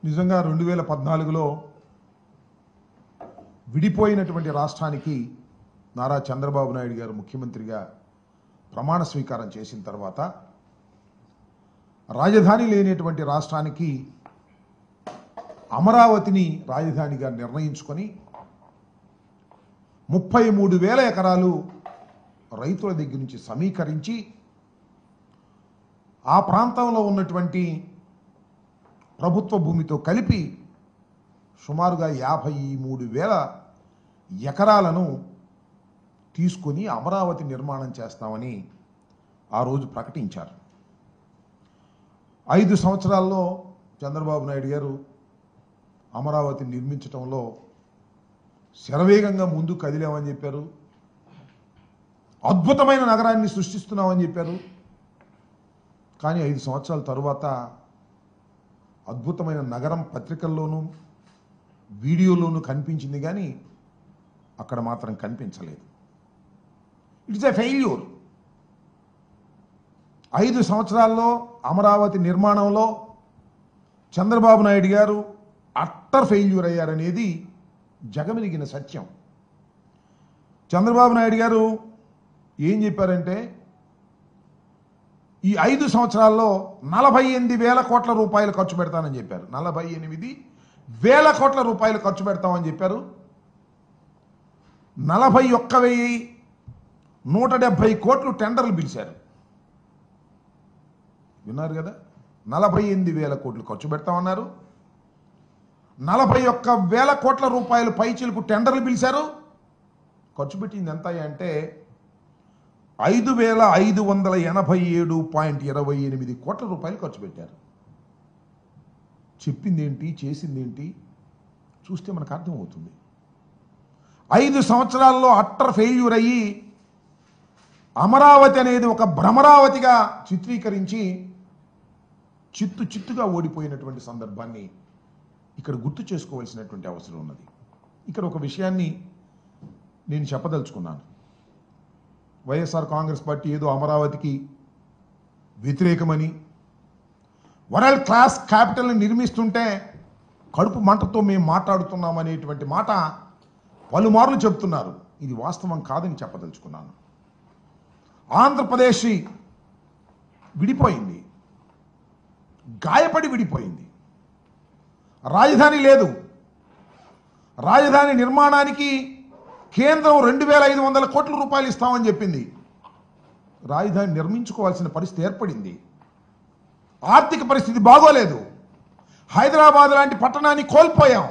నిజంగా 2014లో విడిపోయినటువంటి రాష్ట్రానికి నారా చంద్రబాబు నాయుడు గారు ముఖ్యమంత్రిగా ప్రమాణ స్వీకారం చేసిన తర్వాత రాజధాని లేనటువంటి రాష్ట్రానికి అమరావతిని రాజధానిగా నిర్ణయించుకొని 33,000 ఎకరాలు రైతుల దగ్గర నుంచి సమీకరించి ఆ ప్రాంతంలో ఉన్నటువంటి ప్రభుత్వ భూమితో కలిపి సుమారుగా 53,000 ఎకరాలను తీసుకొని అమరావతి నిర్మాణం చేస్తామని ఆ రోజు ప్రకటించారు. 5 సంవత్సరాల్లో చంద్రబాబు నాయుడు గారు అమరావతిని నిర్మించడంలో శరవేగంగా ముందు కదిలామని చెప్పారు. అద్భుతమైన నగరాన్ని సృష్టిస్తున్నామని చెప్పారు. కానీ 5 సంవత్సరాల తరువాత అద్భుతమైన నగరం పత్రికల్లోనూ వీడియోలోనూ కనిపించింది, కానీ అక్కడ మాత్రం కనిపించలేదు. It's a failure. 5 సంవత్సరాల్లో అమరావతి నిర్మాణంలో చంద్రబాబు నాయుడు గారు అట్టర్ ఫెయిల్యూర్ అయ్యారనేది జగమెరిగిన సత్యం. చంద్రబాబు నాయుడు గారు ఏం చెప్పారంటే, ఈ 5 సంవత్సరాల్లో 48,000 కోట్ల రూపాయలు ఖర్చు పెడతానని చెప్పారు. 48,000 కోట్ల రూపాయలు ఖర్చు పెడతామని చెప్పారు. 41,170 కోట్లు టెండర్లు పిలిచారు. విన్నారు కదా, 48,000 కోట్లు ఖర్చు పెడతామన్నారు. 41,000 కోట్ల రూపాయలు పైచిలకు టెండర్లు పిలిచారు. ఖర్చు పెట్టింది ఎంత అంటే 5,587.28 కోట్ల రూపాయలు ఖర్చు పెట్టారు. చెప్పింది ఏంటి, చేసింది ఏంటి చూస్తే మనకు అర్థమవుతుంది. 5 సంవత్సరాల్లో అట్టర్ ఫెయిల్యూర్ అయ్యి అమరావతి అనేది ఒక భ్రమరావతిగా చిత్రీకరించి చిత్తుగా ఓడిపోయినటువంటి సందర్భాన్ని ఇక్కడ గుర్తు చేసుకోవాల్సినటువంటి అవసరం ఉన్నది. ఇక్కడ ఒక విషయాన్ని నేను చెప్పదలుచుకున్నాను. వైఎస్ఆర్ కాంగ్రెస్ పార్టీ ఏదో అమరావతికి వ్యతిరేకమని, వరల్డ్ క్లాస్ క్యాపిటల్ని నిర్మిస్తుంటే కడుపు మంటతో మేము మాట్లాడుతున్నామనేటువంటి మాట పలుమార్లు చెప్తున్నారు. ఇది వాస్తవం కాదని చెప్పదలుచుకున్నాను. ఆంధ్రప్రదేశ్ విడిపోయింది, గాయపడి విడిపోయింది. రాజధాని లేదు. రాజధాని నిర్మాణానికి కేంద్రం 2,500 కోట్ల రూపాయలు ఇస్తామని చెప్పింది. రాజధాని నిర్మించుకోవాల్సిన పరిస్థితి ఏర్పడింది. ఆర్థిక పరిస్థితి బాగోలేదు. హైదరాబాద్ లాంటి పట్టణాన్ని కోల్పోయాం.